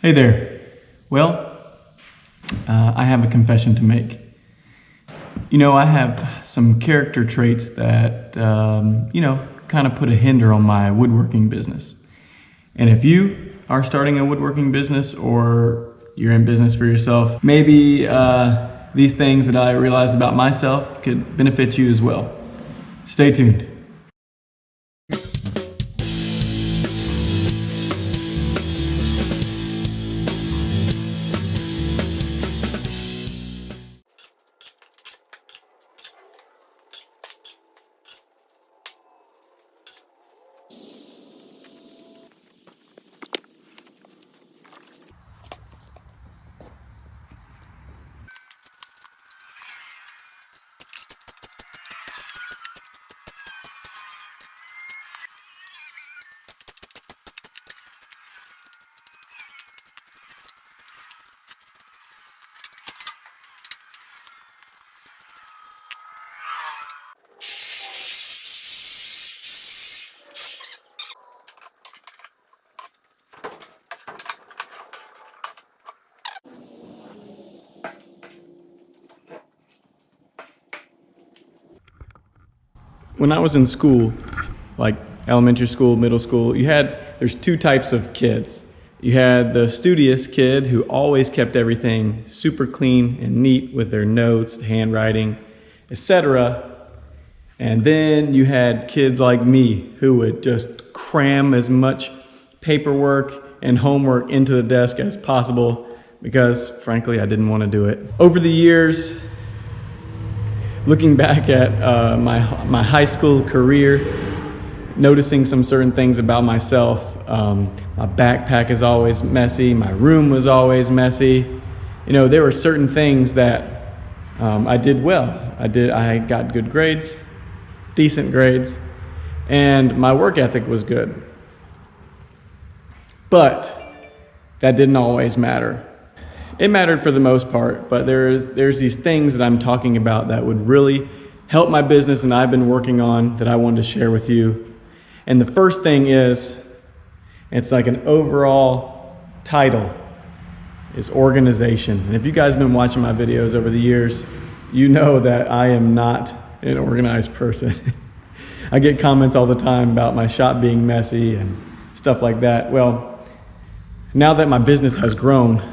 Hey there. Well, I have a confession to make. I have some character traits that, kind of put a hinder on my woodworking business. And if you are starting a woodworking business or you're in business for yourself, maybe these things that I realize about myself could benefit you as well. Stay tuned. When I was in school, like elementary school, middle school, there's two types of kids. You had the studious kid who always kept everything super clean and neat with their notes, handwriting, etc. And then you had kids like me who would just cram as much paperwork and homework into the desk as possible because, frankly, I didn't want to do it. Over the years, looking back at my high school career, noticing some certain things about myself. My backpack is always messy. My room was always messy. There were certain things that I did well. I got good grades, decent grades, and my work ethic was good. But that didn't always matter. It mattered for the most part, but there's these things that I'm talking about that would really help my business and I've been working on that I wanted to share with you. And the first thing is, it's like an overall title, is organization. And if you guys have been watching my videos over the years, you know that I am not an organized person. I get comments all the time about my shop being messy and stuff like that. Well, now that my business has grown,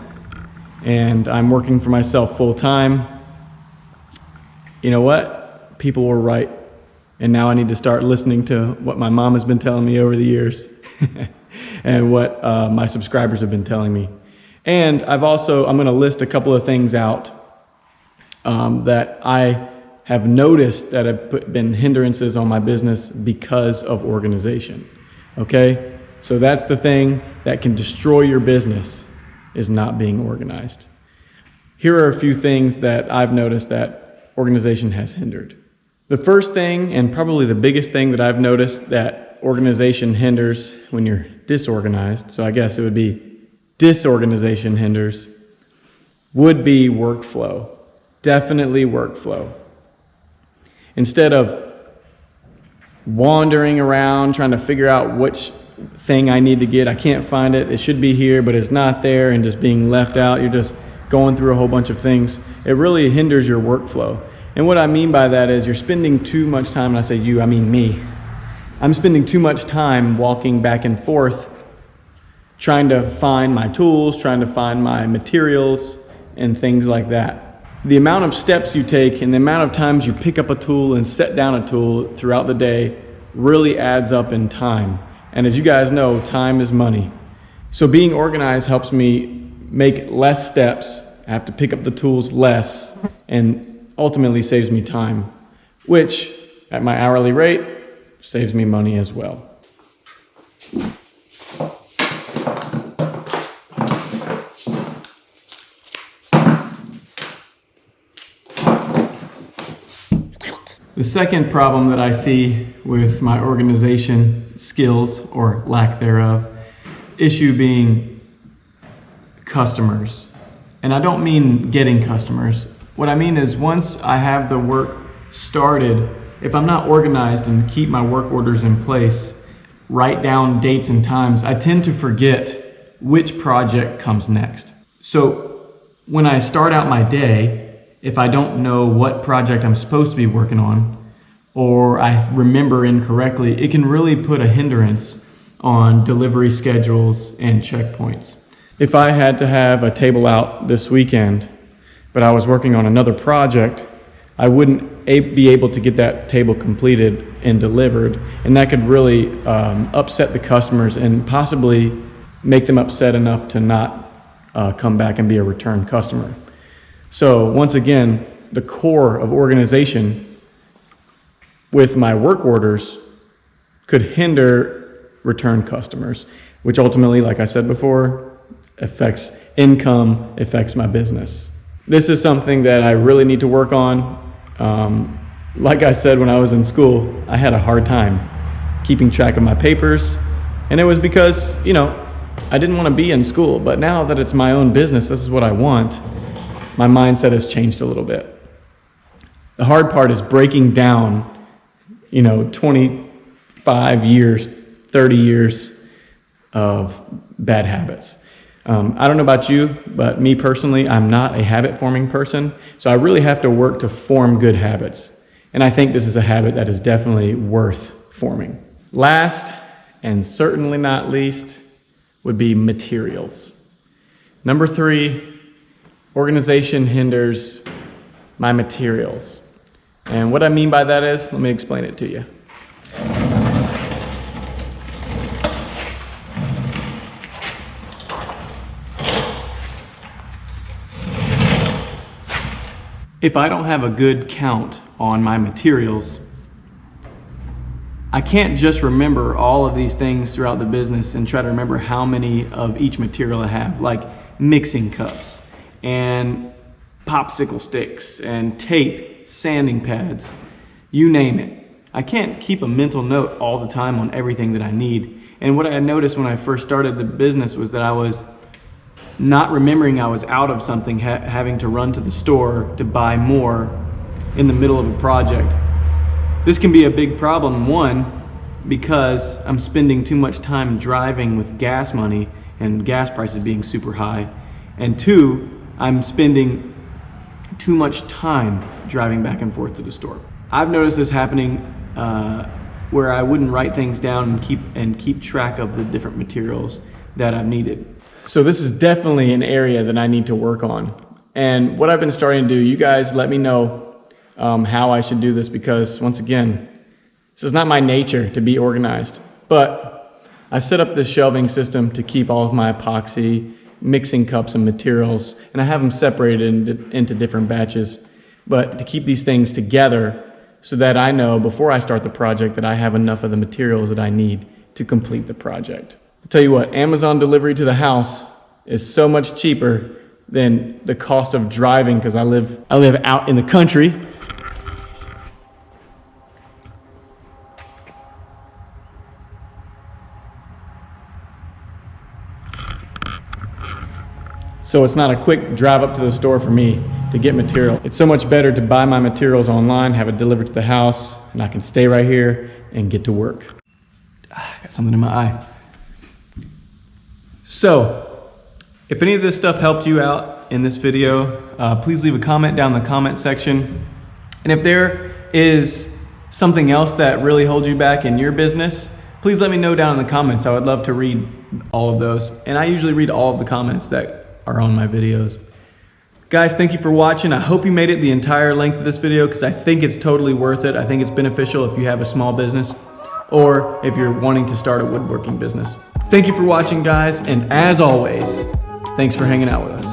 and I'm working for myself full time, you know what? People were right. And now I need to start listening to what my mom has been telling me over the years and what my subscribers have been telling me. And I'm going to list a couple of things out that I have noticed that have been hindrances on my business because of organization. Okay? So that's the thing that can destroy your business, is not being organized. Here are a few things that I've noticed that organization has hindered. The first thing, and probably the biggest thing that I've noticed that organization hinders when you're disorganized, so I guess it would be disorganization hinders, would be workflow. Definitely workflow. Instead of wandering around trying to figure out which thing I need to get, I can't find it, it should be here, but it's not there, and just being left out, you're just going through a whole bunch of things. It really hinders your workflow. And what I mean by that is you're spending too much time, and I say you, I mean me. I'm spending too much time walking back and forth, trying to find my tools, trying to find my materials, and things like that. The amount of steps you take and the amount of times you pick up a tool and set down a tool throughout the day really adds up in time. And as you guys know, time is money. So being organized helps me make less steps. I have to pick up the tools less, and ultimately saves me time, which at my hourly rate saves me money as well. The second problem that I see with my organization skills, or lack thereof, issue being customers. And I don't mean getting customers. What I mean is once I have the work started, if I'm not organized and keep my work orders in place, write down dates and times, I tend to forget which project comes next. So when I start out my day, if I don't know what project I'm supposed to be working on, or I remember incorrectly, it can really put a hindrance on delivery schedules and checkpoints. If I had to have a table out this weekend, but I was working on another project, I wouldn't be able to get that table completed and delivered, and that could really upset the customers and possibly make them upset enough to not come back and be a return customer. So once again, the core of organization with my work orders could hinder return customers, which ultimately, like I said before, affects income, affects my business. This is something that I really need to work on. Like I said, when I was in school, I had a hard time keeping track of my papers, and it was because, I didn't want to be in school, but now that it's my own business, this is what I want, my mindset has changed a little bit. The hard part is breaking down 25 years, 30 years of bad habits. I don't know about you, but me personally, I'm not a habit forming person. So I really have to work to form good habits. And I think this is a habit that is definitely worth forming. Last, and certainly not least, would be materials. Number 3, organization hinders my materials. And what I mean by that is, let me explain it to you. If I don't have a good count on my materials, I can't just remember all of these things throughout the business and try to remember how many of each material I have, like mixing cups and popsicle sticks and tape, sanding pads, you name it. I can't keep a mental note all the time on everything that I need. And what I noticed when I first started the business was that I was not remembering I was out of something, having to run to the store to buy more in the middle of a project. This can be a big problem, one, because I'm spending too much time driving with gas money and gas prices being super high, and two, I'm spending too much time driving back and forth to the store. I've noticed this happening where I wouldn't write things down and keep track of the different materials that I've needed. So this is definitely an area that I need to work on. And what I've been starting to do, you guys let me know how I should do this, because once again, this is not my nature to be organized. But I set up this shelving system to keep all of my epoxy, mixing cups and materials, and I have them separated into different batches, but to keep these things together so that I know before I start the project that I have enough of the materials that I need to complete the project. I'll tell you what, Amazon delivery to the house is so much cheaper than the cost of driving, because I live out in the country. So it's not a quick drive up to the store for me to get material. It's so much better to buy my materials online, have it delivered to the house, and I can stay right here and get to work. I got something in my eye. So, if any of this stuff helped you out in this video, please leave a comment down in the comment section. And if there is something else that really holds you back in your business, please let me know down in the comments. I would love to read all of those. And I usually read all of the comments that are on my videos. Guys, thank you for watching. I hope you made it the entire length of this video, because I think it's totally worth it. I think it's beneficial if you have a small business or if you're wanting to start a woodworking business. Thank you for watching, guys, and as always, thanks for hanging out with us.